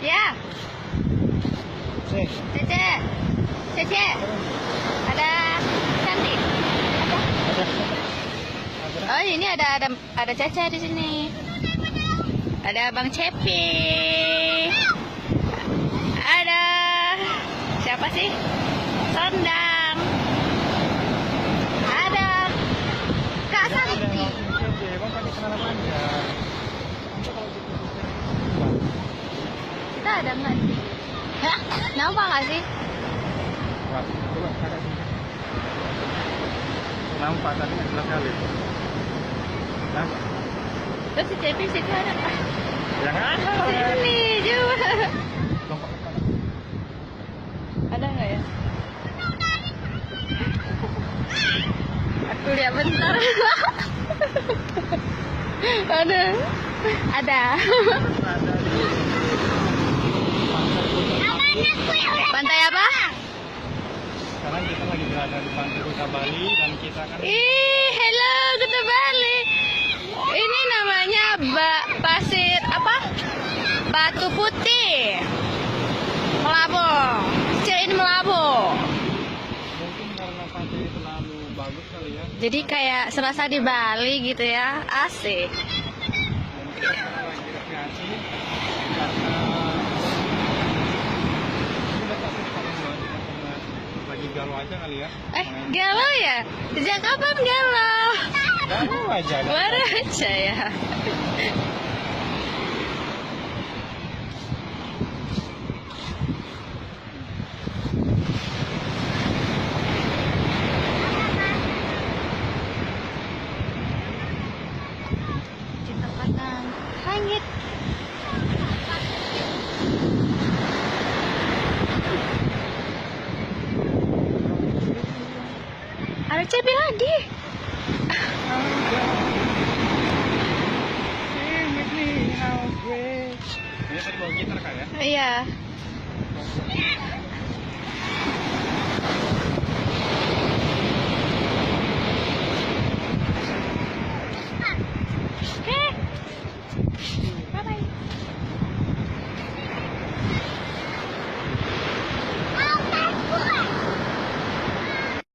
Ya. Cece. Cece. Ada cantik. Oh, ini ada Cece di sini. Ada Bang Cepi. Ada siapa sih? Sondang. Ada Kak Santi. Kita ada nggak sih? Hah? Nampak nggak sih? Nampak tapi nggak jelas kali. Nah, Terus si Cepi situ ada nggak? yang ada. Sini juga. Lompat ke sana. Ada nggak ya? Aku lihat bentar. Ada. Ada. Pantai apa? Sekarang kita lagi berada di Pantai Kuta Bali dan kita akan Hello, Kuta Bali. Ini namanya pasir apa? Batu Putih. Melabong. Ciriin melabong. mungkin karena pantai itu terlalu bagus kali ya. Jadi kayak serasa di Bali gitu ya. Asik. Dan kita sekarang lagi rekreasi karena sudah pasti kalian lagi galau aja kali ya. Galau ya? Sejak kapan galau? Galau aja. Baru aja ya. Kita pasang hanyut. Ada Cepi lagi. Ini tadi bawa gitar kan ya? Iya.